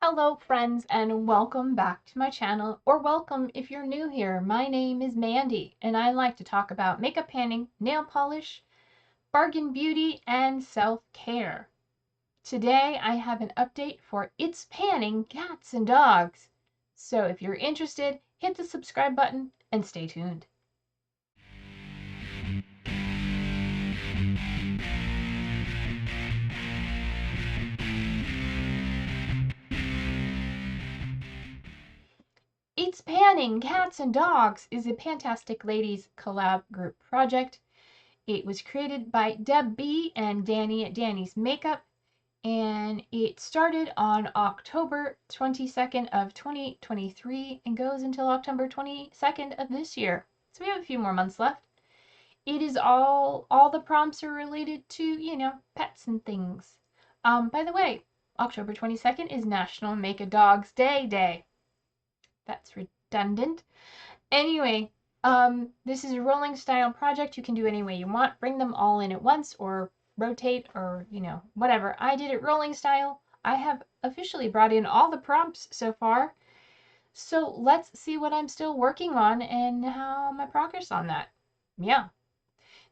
Hello friends and welcome back to my channel, or welcome if you're new here. My name is Mandy and I like to talk about makeup panning, nail polish, bargain beauty, and self-care. Today I have an update for It's Panning Cats and Dogs. So if you're interested, hit the subscribe button and stay tuned. It's Panning Cats and Dogs is a Fantastic Ladies collab group project. It was created by Deb B and Dannie at Dannie's Makeup, and it started on October 22nd of 2023 and goes until October 22nd of this year. So we have a few more months left. It is all the prompts are related to, pets and things. By the way, October 22nd is National Make a Dog's Day. That's redundant. Anyway, this is a rolling style project. You can do any way you want. Bring them all in at once or rotate or, whatever. I did it rolling style. I have officially brought in all the prompts so far. So let's see what I'm still working on and how my progress on that. Yeah.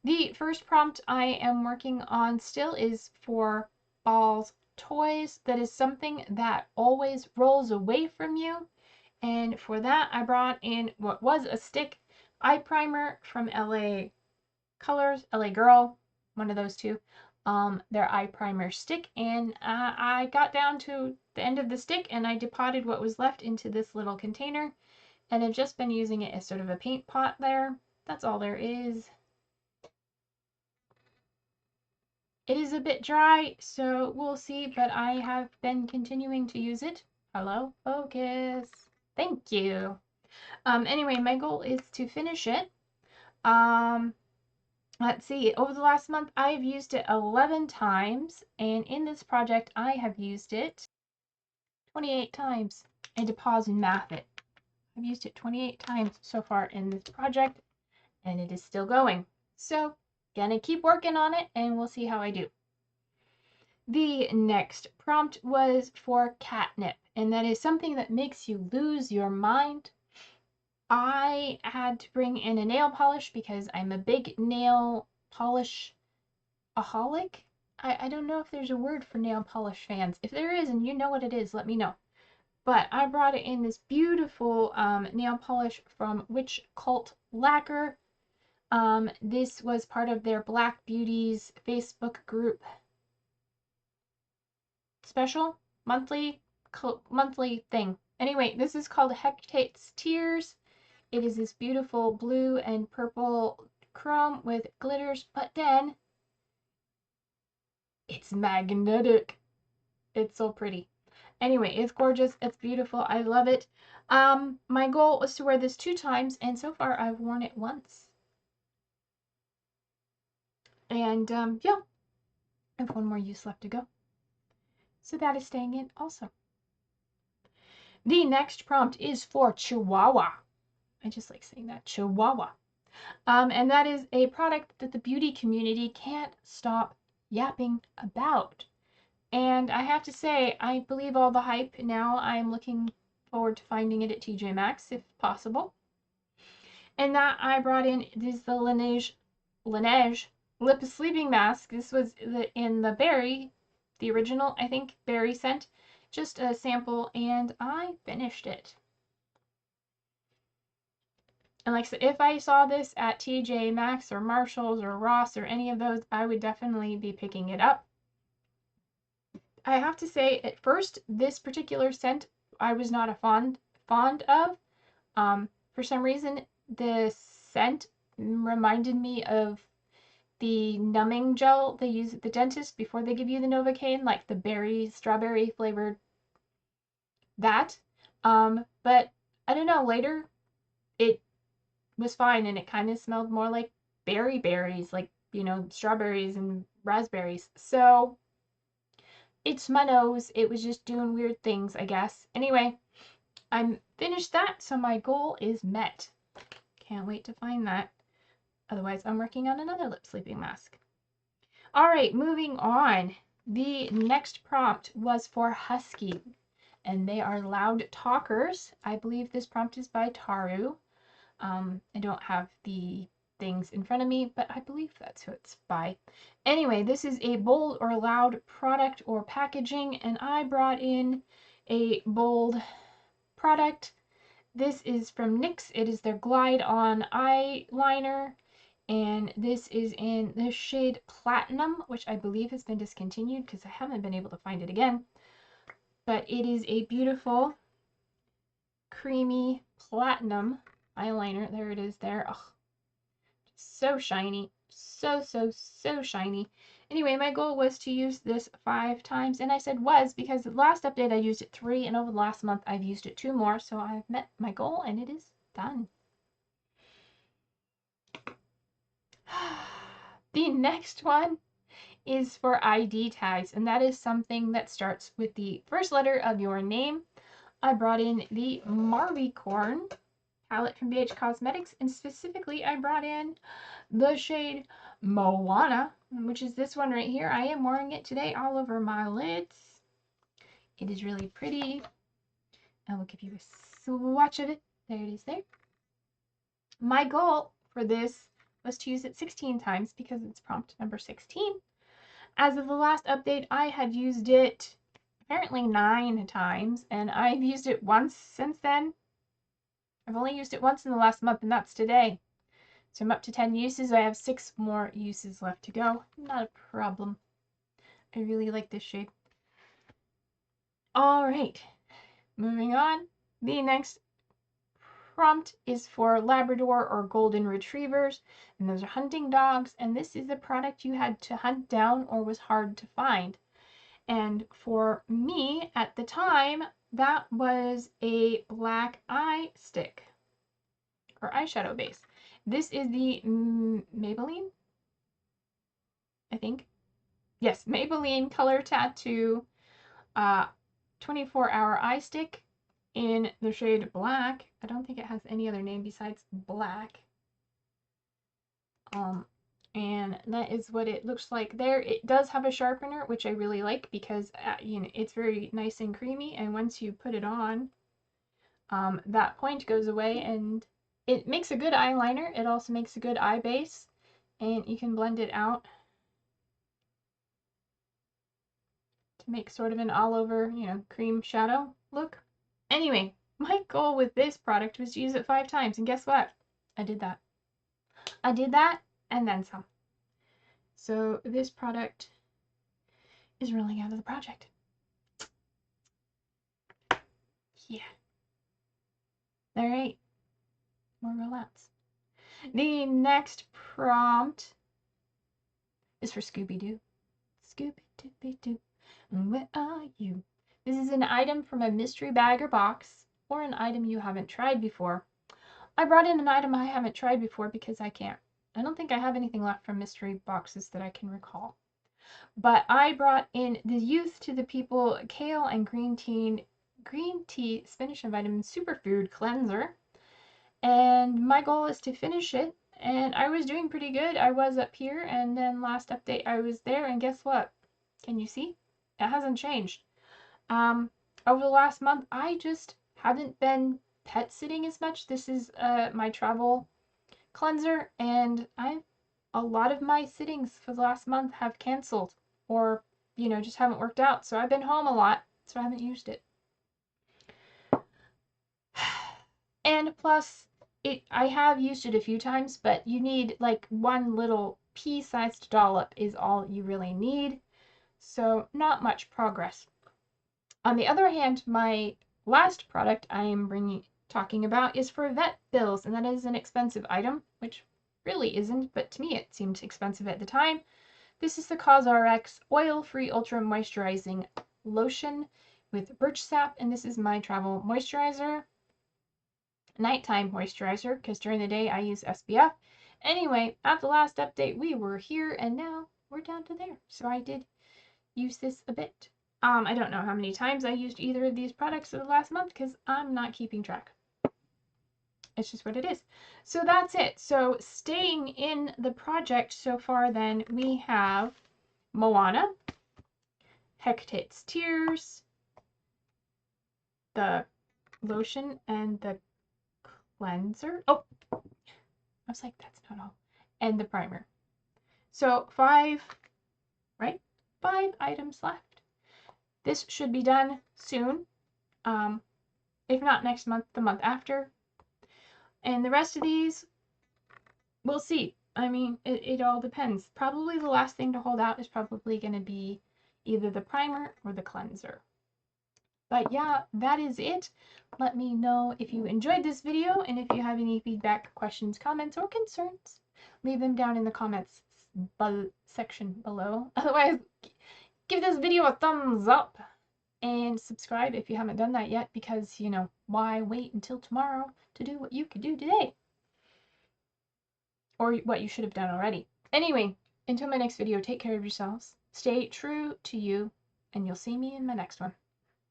The first prompt I am working on still is for Balls Toys. That is something that always rolls away from you. And for that, I brought in what was a stick eye primer from LA Colors, LA Girl, one of those two. Their eye primer stick, and I got down to the end of the stick and I depotted what was left into this little container, and I've just been using it as sort of a paint pot there. That's all there is. It is a bit dry, so we'll see, but I have been continuing to use it. Hello, focus. Thank you. Anyway, my goal is to finish it. Let's see, over the last month, I've used it 11 times, and in this project, I have used it 28 times. I had to pause and math it. I've used it 28 times so far in this project, and it is still going. So, gonna keep working on it, and we'll see how I do. The next prompt was for catnip, and that is something that makes you lose your mind. I had to bring in a nail polish because I'm a big nail polish-aholic. I don't know if there's a word for nail polish fans. If there is and you know what it is, let me know. But I brought it in this beautiful nail polish from Witch Cult Lacquer. This was part of their Black Beauties Facebook group special monthly thing. Anyway, this is called Hectate's Tears. It is this beautiful blue and purple chrome with glitters, but then it's magnetic. It's so pretty. Anyway, it's gorgeous. It's beautiful. I love it. My goal was to wear this 2 times, and so far I've worn it once. And yeah, I have 1 more use left to go. So that is staying in also. The next prompt is for Chihuahua. I just like saying that, Chihuahua. And that is a product that the beauty community can't stop yapping about. And I have to say, I believe all the hype. Now I'm looking forward to finding it at TJ Maxx if possible. And that I brought in is the Laneige Lip Sleeping Mask. This was in the berry, the original, I think, berry scent. Just a sample, and I finished it. And like I said, if I saw this at TJ Maxx or Marshalls or Ross or any of those, I would definitely be picking it up. I have to say, at first, this particular scent I was not a fond of. For some reason, the scent reminded me of the numbing gel they use at the dentist before they give you the Novocaine, like the strawberry flavored that. But I don't know, later it was fine and it kind of smelled more like berries, like, strawberries and raspberries. So it's my nose. It was just doing weird things, I guess. Anyway, I'm finished that, so my goal is met. Can't wait to find that. Otherwise, I'm working on another lip sleeping mask. All right, moving on. The next prompt was for Husky. and they are loud talkers. I believe this prompt is by Taru. I don't have the things in front of me, but I believe that's who it's by. Anyway, this is a bold or loud product or packaging, and I brought in a bold product. This is from NYX. It is their Glide On eyeliner, and this is in the shade Platinum, which I believe has been discontinued because I haven't been able to find it again. But it is a beautiful, creamy platinum eyeliner. There it is there. Oh, so shiny. So shiny. Anyway, my goal was to use this 5 times, and I said was because the last update I used it 3, and over the last month I've used it 2 more, so I've met my goal and it is done. The next one is for ID tags, and that is something that starts with the first letter of your name. I brought in the Marvicorn palette from BH Cosmetics, and specifically I brought in the shade Moana, which is this one right here. I am wearing it today all over my lids. It is really pretty. I will give you a swatch of it. There it is there. My goal for this was to use it 16 times because it's prompt number 16. As of the last update, I had used it apparently 9 times, and I've used it once since then. I've only used it once in the last month, and that's today. So I'm up to 10 uses. I have 6 more uses left to go. Not a problem. I really like this shade. All right, moving on. The next prompt is for Labrador or Golden Retrievers, and those are hunting dogs, and this is a product you had to hunt down or was hard to find. And for me, at the time, that was a black eye stick, or eyeshadow base. This is the Maybelline, I think. Yes, Maybelline Color Tattoo 24-hour eye stick in the shade black. I don't think it has any other name besides black. And that is what it looks like there. It does have a sharpener, which I really like because you know, it's very nice and creamy, and once you put it on, that point goes away, and it makes a good eyeliner. It also makes a good eye base, and you can blend it out to make sort of an all-over, you know, cream shadow look. Anyway, my goal with this product was to use it 5 times, and guess what? I did that. I did that, and then some. So this product is rolling out of the project. Yeah. All right. More rollouts. The next prompt is for Scooby-Doo. Scooby-Dooby-Doo, where are you? This is an item from a mystery bag or box, or an item you haven't tried before. I brought in an item I haven't tried before because I can't. I don't think I have anything left from mystery boxes that I can recall. But I brought in the Youth to the People Kale and Green Tea Spinach and Vitamin Superfood Cleanser. And my goal is to finish it. And I was doing pretty good. I was up here, and then last update I was there, and guess what? Can you see? It hasn't changed. Over the last month, I just haven't been pet sitting as much. This is my travel cleanser, and a lot of my sittings for the last month have canceled, or, you know, just haven't worked out. So I've been home a lot, so I haven't used it. And plus, I have used it a few times, but you need like one little pea-sized dollop is all you really need. So not much progress. On the other hand, my last product I am talking about is for vet bills, and that is an expensive item, which really isn't, but to me it seemed expensive at the time. This is the CosRx Oil-Free Ultra Moisturizing Lotion with birch sap, and this is my travel moisturizer. Nighttime moisturizer, because during the day I use SPF. Anyway, at the last update we were here, and now we're down to there. So I did use this a bit. I don't know how many times I used either of these products in the last month because I'm not keeping track. It's just what it is. So that's it. So staying in the project so far then, we have Moana, Hecate's Tears, the lotion and the cleanser. Oh, I was like, that's not all. And the primer. So 5, right? 5 items left. This should be done soon. If not next month, the month after. And the rest of these, we'll see. I mean, it all depends. Probably the last thing to hold out is probably going to be either the primer or the cleanser. But yeah, that is it. Let me know if you enjoyed this video, and if you have any feedback, questions, comments, or concerns, leave them down in the comments section below. Otherwise, give this video a thumbs up and subscribe if you haven't done that yet, because, you know, why wait until tomorrow to do what you could do today? Or what you should have done already. Anyway, until my next video, take care of yourselves, stay true to you, and you'll see me in my next one.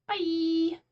Bye!